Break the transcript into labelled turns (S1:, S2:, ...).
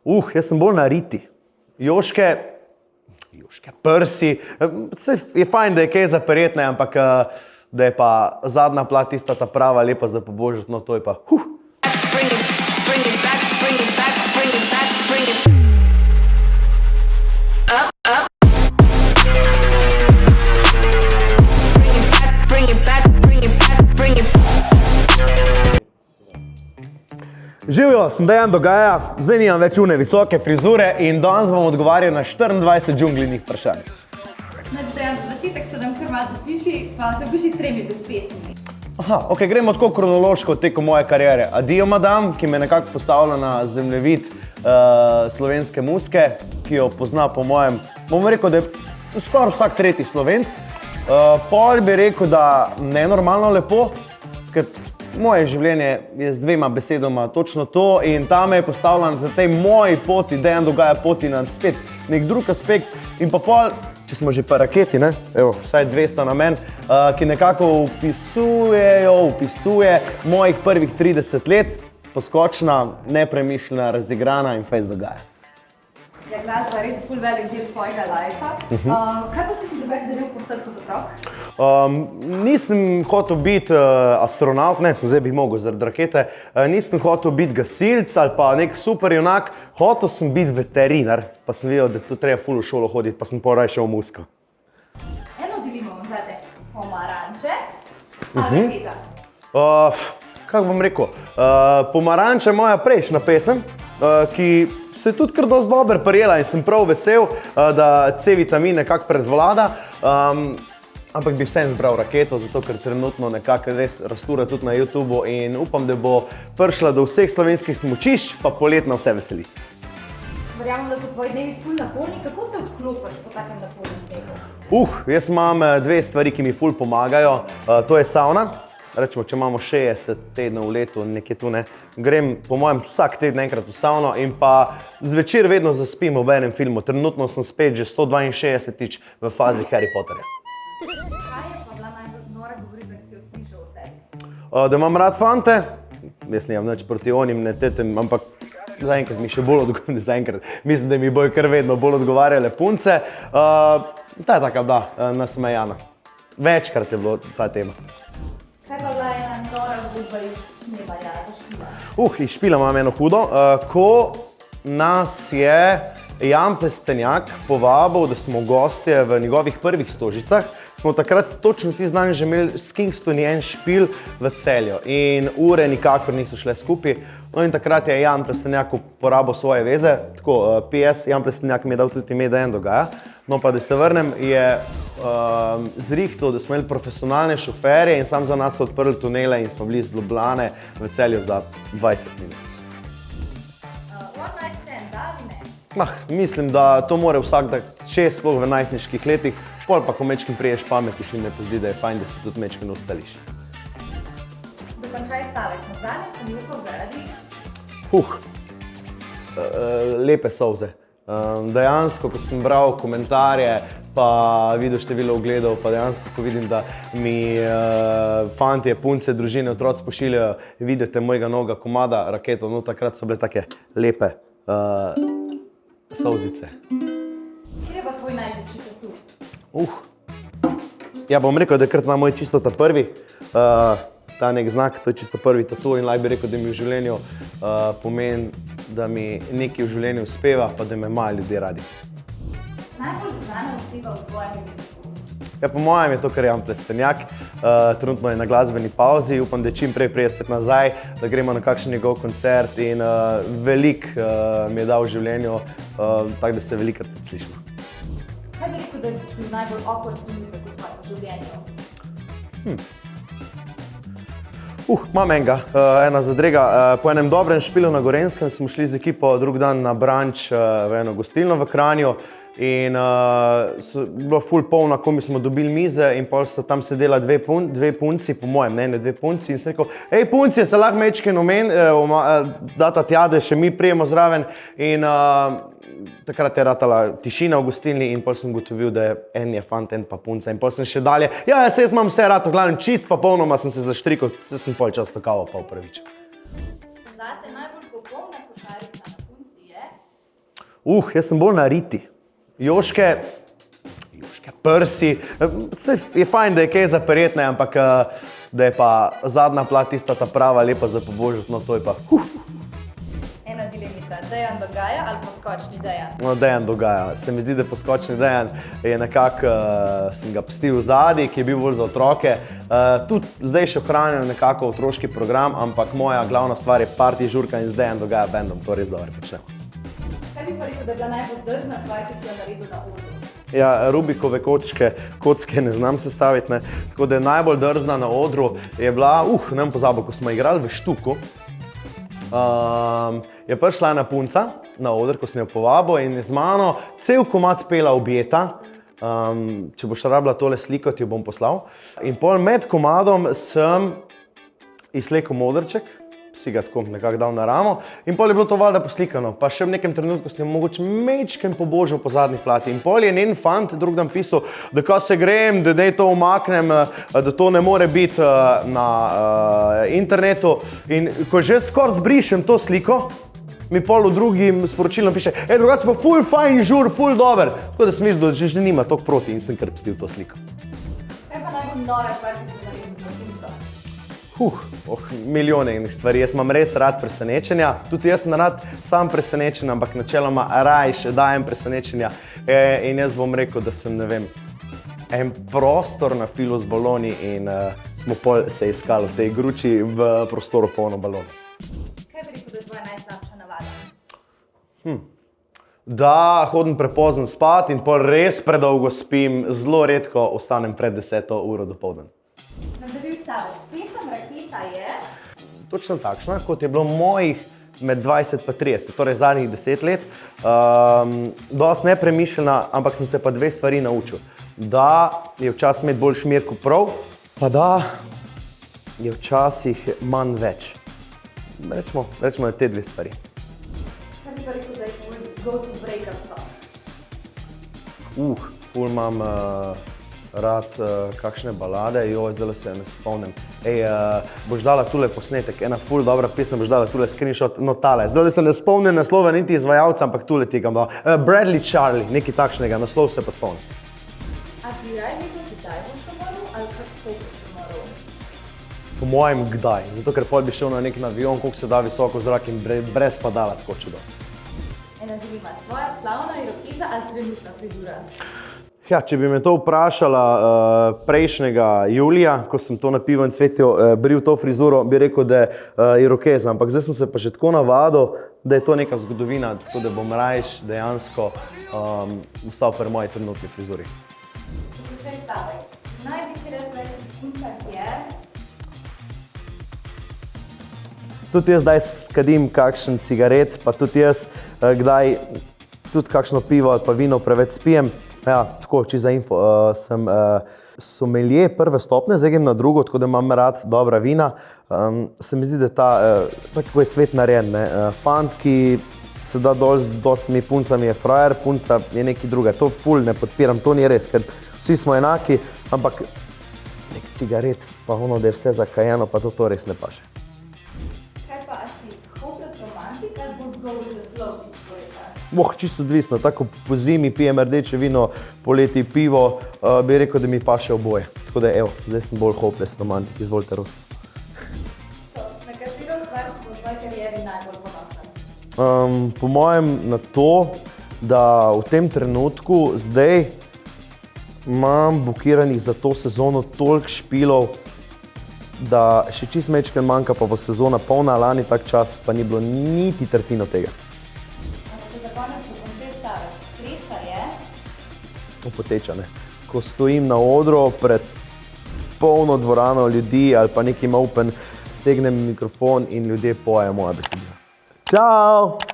S1: Jaz sem bolj na riti. Joške, prsi, je fajn, da je kaj za prijetne, ampak da je pa zadnja plat tista ta prava lepa za pobožati, no to je pa Živjo, sem Dejan Dogaja, zdaj nimam več une visoke frizure in danes bom odgovarjal na 24 džunglinih vprašanj.
S2: Dejan, za začetek se nam kar malo zapiši, pa se opiši s 3 pesmimi.
S1: Ok, gremo tako kronološko tekom moje kariere. Adijo madam, ki me nekako postavlja na zemljevid slovenske muzike, ki jo pozna po mojem, bom rekel, da je skoraj vsak tretji Slovenc. Pol bi rekel, da nenormalno lepo, ker moje življenje je z 2 besedoma točno to in tam je postavljen za tej moji poti, Dejan Dogaja poti na spet nek drug aspekt in pa pol, če smo že pa raketi, ne, evo, vsaj 200 na men, ki nekako opisuje mojih prvih 30 let, poskočna, nepremišljena, razigrana in fejst Dogaja.
S2: Ja, glasba je res ful velik del tvojega lajfa. Kaj pa si drugače želel postati kot otrok?
S1: Nisem hotel biti astronaut, ne, zdaj bi mogel zaradi rakete, nisem hotel biti gasilc ali pa nek super junak, hotel sem biti veterinar, pa sem videl, da to treba ful v šolo hoditi, pa sem poraj šel v muziko.
S2: Eno dilemo imam zdaj, pomaranče ali raketa?
S1: Kako bom rekel, Pomaranča je moja prejšnja pesem, ki se je tudi kar dosti dobro prijela in sem prav vesel, da C-vitamin nekako predvlada, ampak bi vsem zbral raketo, zato ker trenutno nekako res rastura tudi na YouTubeu in upam, da bo prišla do vseh slovenskih smučišč, pa poletna vse veselice.
S2: Verjamem, da so tvoji dnevi ful naporni, kako se odklopiš po takem napornem dnevu?
S1: Jaz imam 2 stvari, ki mi ful pomagajo, to je sauna. Rečemo, če imamo 60 tednov v letu, nekje tu ne, grem po mojem vsak teden enkrat v savno in pa zvečer vedno zaspim ob enem filmu. Trenutno sem spet že 162-tič v fazi Harry Potterja.
S2: Kaj je pa bila najbolj nora govorica, ki si jo slišal o sebi?
S1: Da imam rad fante, jaz nimam nič proti onim, ne tetem, ampak zaenkrat mi še bolj odgovarjale, zaenkrat mislim, da mi bojo kar vedno bolj odgovarjale punce. Ta je taka, da, nasmejana. Večkrat je bilo ta tema.
S2: Kaj pa bila ena nora zgodba iz snemanja ali špila?
S1: Iz špila imam eno hudo. Ko nas je Jan Plestenjak povabil, da smo gostje v njegovih prvih Stožicah, smo takrat točno tisti dan že imeli s Kingstoni en špil v Celju in ure nikakor niso šle skupaj. No in takrat je Jan Plestenjak uporabil svoje veze, tako PS, Jan Plestenjak mi je dal tudi ime Dejan Dogaja. No pa da se vrnem, je zrihtal, da smo imeli profesionalne šoferje in sam za nas so odprli tunele in smo bili iz Ljubljane v Celju za 20 minut.
S2: One night stand, da ali ne?
S1: Mislim, da to mora vsak da čez, sploh v najstniških letih, pol pa ko mečkim priješ pameti, se mi pozdi, da je fajn, da se tudi mečkim ustališ.
S2: Dokončaj stavek. Nazadnje sem jokal zaradi?
S1: Lepe solze. Dejansko, ko sem bral komentarje, pa videl število ogledov, pa dejansko, ko vidim, da mi fantje, punce, družine, otroci pošiljajo, vidite mojega novega komada Raketo, no takrat so bile take lepe solzice.
S2: Kjer je pa tvoj najljubši tatu?
S1: Ja, bom rekel, da je kar na moj čisto ta prvi, ta nek znak, to je čisto prvi tatu in lahko bi rekel, da mi v življenju pomeni, da mi nekaj v življenju uspeva, pa da me imajo ljudje radi.
S2: Najbolj znana oseba v tvojem življenju?
S1: Ja, po mojem je to kar Jan Plestenjak, trenutno je na glasbeni pauzi, upam, da čim prej prije spet nazaj, da gremo na kakšen njegov koncert in veliko mi je dal v življenju, tako da se velikokrat tudi slišimo.
S2: Kaj bi rekel, da je bil najbolj awkward trenutek v tvojem življenju?
S1: Imam enega, ena zadrega. Po enem dobrem špilu na Gorenjskem smo šli z ekipo drug dan na brunch v eno gostilno v Kranju in bilo ful polno, ko mi smo dobili mize in pol sta tam sedela dve punci, po mojem mnenju dve punci in sem rekel, hej punci, se lahko mečken data tja, da še mi prijemo zraven in takrat je ratala tišina v gostilni in pol sem ugotovil, da en je fant, en pa punca in pol sem še dalje, jaz imam vse rad, v glavnem čist pa polnoma sem se zaštrikal, sem pol často kavo pa upravičil.
S2: Zate najbolj popolna košarica na punci je?
S1: Jaz sem bolj na riti. Joške, prsi, je fajn, da je kaj za prijetne, ampak da je pa zadnja plat tista ta prava lepa za pobožiti, no to je pa
S2: Ena dilemica, Dejan Dogaja ali poskočni Dejan?
S1: No, Dejan Dogaja. Se mi zdi, da poskočni Dejan je nekako, sem ga pustil v zadnji, ki je bil bolj za otroke. Tudi zdaj še ohranjam nekako otroški program, ampak moja glavna stvar je party žurka in z Dejan Dogaja bandom, to res dobro počnemo.
S2: Kaj bi pa rekel, da je bila najbolj drzna stvar, ki si jo naredil na odru?
S1: Ja, Rubikove kocke ne znam sestaviti, ne. Tako da je najbolj drzna na odru je bila, ne bom pozabil, ko smo igrali v Štuku, je prišla ena punca na oder, ko sem jo povabil in je z mano cel komad pela Objeta. Če boš rabila tole sliko, ti jo bom poslal. In pol med komadom sem izvlekel modrček, si ga tako nekako dal na ramo in pol je bilo to valjda poslikano. Pa še v nekem trenutku sem jo mogoče mečkem pobožal po zadnji plati. In pol je njen fant drug dan pisal, da ko se grem, da naj to umaknem, da to ne more biti na internetu. In ko že skoraj zbrišem to sliko, mi pol v drugim sporočilom piše, drugače pa ful fajn žur, ful dober. Tako da sem mislil, da že nima toliko proti in sem kar pustil to sliko.
S2: Kaj pa najbolj nora stvar, ki si jo naredil z latinco?
S1: Milijone enih stvari. Jaz imam res rad presenečenja. Tudi jaz sem rad sam presenečen, ampak načeloma rajš dajem presenečenja. In jaz bom rekel, da sem, ne vem, en prostor na filu z baloni in smo pol se iskali v tej gruči v prostoru polno baloni.
S2: Kaj bi rekel, da je tvoja najslabša navada?
S1: Da hodim prepozno spat in pol res predolgo spim, zelo redko ostanem pred 10. uro dopoldan.
S2: Nadaljuj stavek. Pesem Raketa je?
S1: Točno takšna, kot je bilo mojih med 20 pa 30, torej zadnjih 10 let. Dosti nepremišljena, ampak sem se pa dve stvari naučil. Da je včasih imeti bolj šmer kot prav, pa da je včasih manj več. Rečemo te dve stvari.
S2: Kaj bi pa rekel, da je tvoj go-to breakup song?
S1: Ful imam rad kakšne balade, zdaj se ne spomnim. Boš dala tule posnetek, ena ful dobra pesem, boš dala tule screenshot, no tale. Zdaj se ne spomnim naslova niti izvajalca, ampak tule tega imam. Bradley Charlie, nekaj takšnega, naslov se pa spomnim.
S2: A bi raj videl, kdaj boš umrl ali kako boš umrl?
S1: Po mojem, kdaj. Zato, ker pol bi šel na nek avion, koliko se da visoko v zrak in brez padala skočil dol.
S2: Ena dilema, tvoja slavna irokeza ali trenutna frizura?
S1: Ja, če bi me to vprašala prejšnjega julija, ko sem to na Pivu in cvetju bril to frizuro, bi rekel, da je irokeza, ampak zdaj sem se pa že tako navadil, da je to neka zgodovina, tako da bom rajš dejansko ostal pri moji trenutni frizuri.
S2: Zaključaj stavek. Največji refleks koncert je?
S1: Tudi jaz zdaj skadim kakšen cigaret, pa tudi jaz kdaj tudi kakšno pivo ali pa vino preveč spijem. Ja, tako, če za info, sem sommelier prve stopnje, zdaj grem na drugo, tako da imam rad dobra vina. Se mi zdi, da tako je svet narejen, ne. Fant, ki se da dol z dostimi puncami je frajer, punca je nekaj druga. To ful ne podpiram, to ni res, ker vsi smo enaki, ampak nek cigaret, pa ono, da je vse zakajeno, pa to res ne paše.
S2: Kaj pa, a si hopeless romantik ali bolj go with the flow tip človeka?
S1: Čisto odvisno, tako po zimi pijem rdeče vino, poleti pivo, bi rekel, da mi paše oboje. Tako da, zdaj sem bolj hopeless romantik, izvolite rodce.
S2: Na katero stvar si po svoji karieri najbolj ponosen?
S1: Po mojem na to, da v tem trenutku zdaj imam bukiranih za to sezono toliko špilov, da še čist mečken manjka, pa bo sezona polna, lani tak čas pa ni bilo niti tretjino tega. Opotečane. Ko stojim na odru pred polno dvorano ljudi ali pa nekim open, stegnem mikrofon in ljudje pojejo moja besedila. Čau!